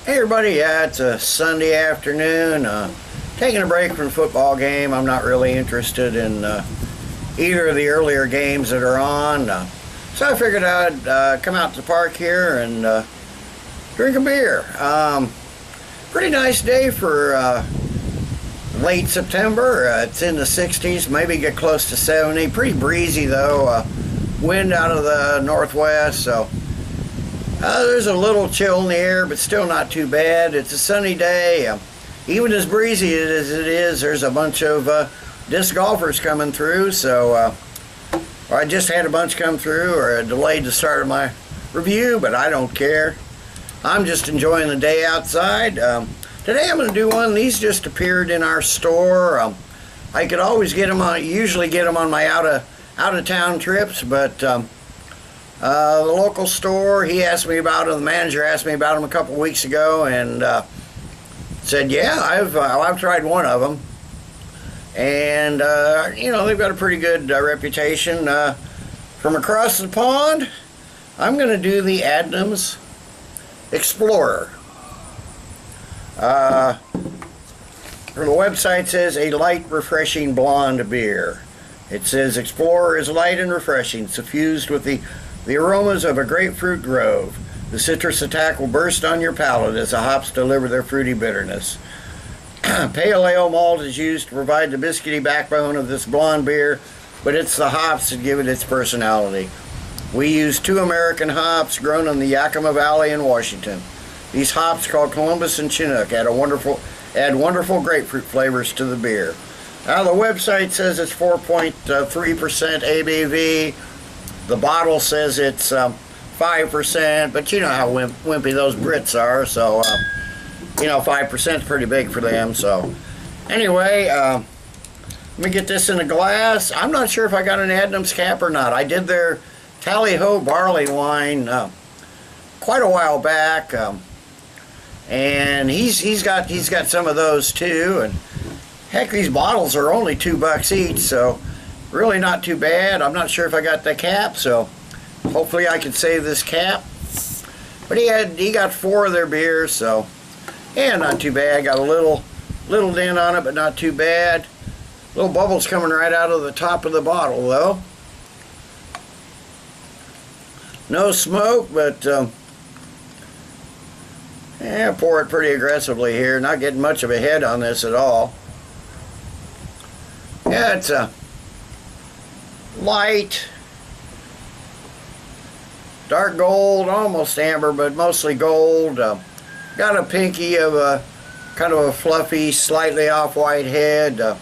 Hey everybody, yeah, it's a Sunday afternoon, taking a break from the football game. I'm not really interested in either of the earlier games that are on, so I figured I'd come out to the park here and drink a beer. Pretty nice day for late September. It's in the 60s, maybe get close to 70. Pretty breezy though, wind out of the northwest, so there's a little chill in the air, but still not too bad. It's a sunny day. Even as breezy as it is, there's a bunch of disc golfers coming through. So I just had a bunch come through, or I delayed the start of my review, but I don't care. I'm just enjoying the day outside. Today I'm going to do one. These just appeared in our store. I could always get them on, usually get them on my out of town trips, but the local store, he asked me about them, the manager asked me about them a couple weeks ago, and said, yeah, I've tried one of them, and you know, they've got a pretty good reputation. From across the pond, I'm going to do the Adnams Explorer. The website says a light, refreshing blonde beer. It says Explorer is light and refreshing, suffused with the aromas of a grapefruit grove. The citrus attack will burst on your palate as the hops deliver their fruity bitterness. Pale ale malt is used to provide the biscuity backbone of this blonde beer, but it's the hops that give it its personality. We use 2 American hops grown in the Yakima Valley in Washington. These hops, called Columbus and Chinook, add wonderful grapefruit flavors to the beer. Now the website says it's 4.3% ABV. The bottle says it's 5%, but you know how wimpy those Brits are, so you know, 5% is pretty big for them. So anyway, let me get this in a glass. I'm not sure if I got an Adnams cap or not. I did their Tally-Ho barley wine quite a while back, and he's got some of those too. And heck, these bottles are only $2 each, so really not too bad. I'm not sure if I got the cap, so hopefully I can save this cap. But he got 4 of their beers, so yeah, not too bad. Got a little dent on it, but not too bad. Little bubbles coming right out of the top of the bottle though. No smoke, but yeah, pour it pretty aggressively here. Not getting much of a head on this at all. Yeah, it's a light, dark gold, almost amber, but mostly gold. Got a pinky of a kind of a fluffy, slightly off-white head.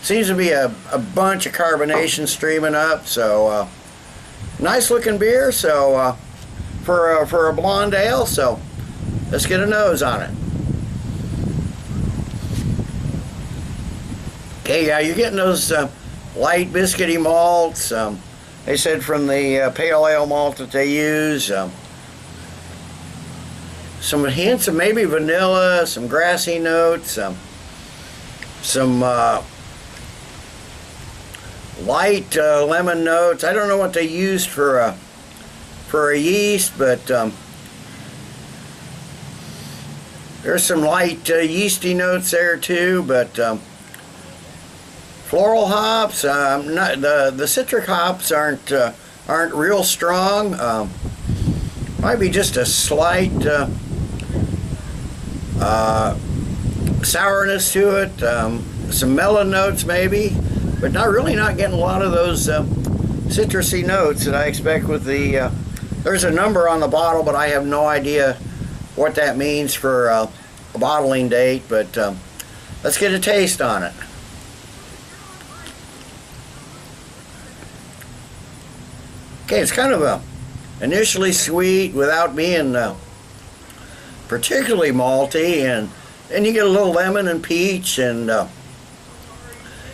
Seems to be a bunch of carbonation streaming up. So nice looking beer. So for a blonde ale. So let's get a nose on it. Okay, yeah, you're getting those light biscuity malts. They said from the pale ale malt that they use. Some hints of maybe vanilla, some grassy notes, some light lemon notes. I don't know what they used for a yeast, but there's some light yeasty notes there too. But floral hops, the citric hops aren't real strong. Might be just a slight sourness to it. Some melon notes maybe, but not getting a lot of those citrusy notes that I expect with the. There's a number on the bottle, but I have no idea what that means for a bottling date. But let's get a taste on it. Okay, it's kind of initially sweet without being particularly malty, and then you get a little lemon and peach and the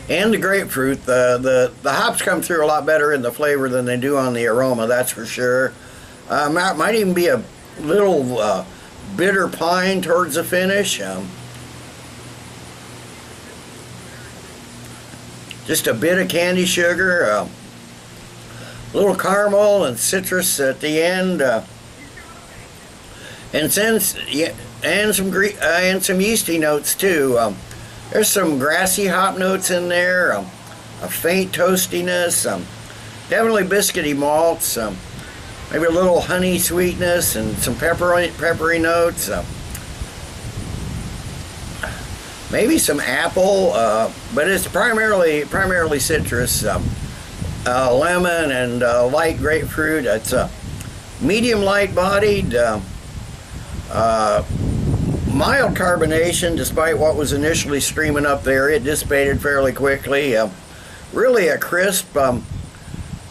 grapefruit. The hops come through a lot better in the flavor than they do on the aroma, that's for sure. Might even be a little bitter pine towards the finish. Just a bit of candy sugar, a little caramel and citrus at the end. And since and some yeasty notes too. There's some grassy hop notes in there, a faint toastiness, definitely biscuity malts, maybe a little honey sweetness, and some peppery notes. Maybe some apple, but it's primarily citrus. Lemon and light grapefruit. It's medium light bodied, mild carbonation. Despite what was initially streaming up there, it dissipated fairly quickly. Really a crisp,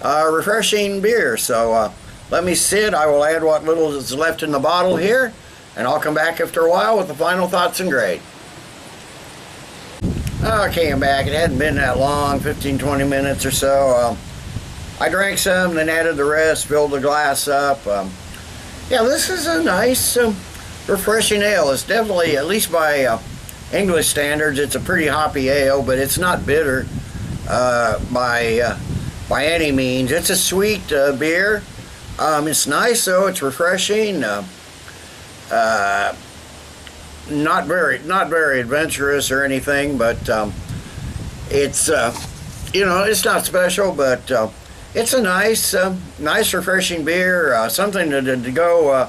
refreshing beer. So let me sit. I will add what little is left in the bottle here, and I'll come back after a while with the final thoughts and grade. I came back. It hadn't been that long, 15-20 minutes or so. I drank some, then added the rest, filled the glass up. Yeah, this is a nice, refreshing ale. It's definitely, at least by English standards, it's a pretty hoppy ale, but it's not bitter by any means. It's a sweet beer. It's nice, though. It's refreshing. Not very adventurous or anything, but it's it's not special, but it's a nice refreshing beer. Something to go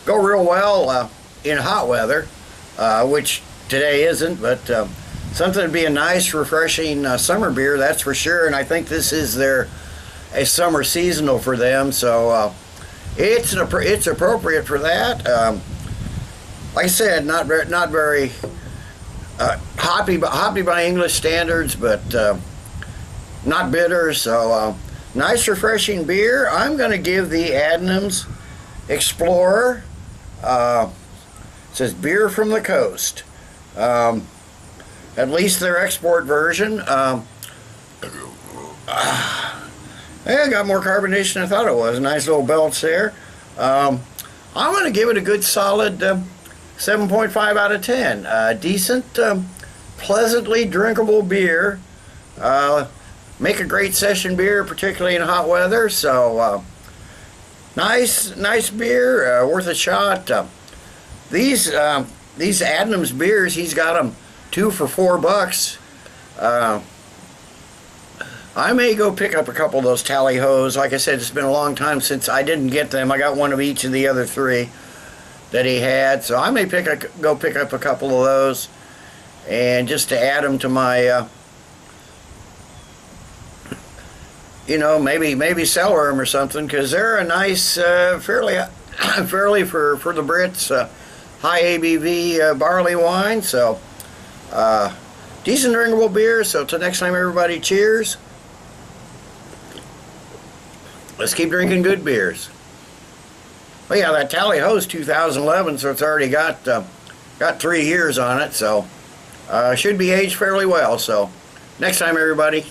real well in hot weather, which today isn't, but something to be a nice refreshing summer beer, that's for sure. And I think this is a summer seasonal for them, so it's appropriate for that. Like I said, not very hoppy by English standards, but not bitter. So nice, refreshing beer. I'm going to give the Adnams Explorer. It says beer from the coast. At least their export version. It got more carbonation than I thought it was. Nice little belch there. I'm going to give it a good solid 7.5 out of 10. Decent, pleasantly drinkable beer. Make a great session beer, particularly in hot weather. So nice beer, worth a shot. These Adnams beers, he's got them 2 for $4. I may go pick up a couple of those tally-hos. Like I said, it's been a long time since I didn't get them. I got one of each of the other 3 that he had, so I may go pick up a couple of those, and just to add them to my maybe cellar them or something, because they're a nice fairly for the Brits high ABV barley wine. So decent drinkable beer. So till next time, everybody, cheers. Let's keep drinking good beers. Oh yeah, that Tally-Ho's 2011, so it's already got 3 years on it, so should be aged fairly well. So next time, everybody.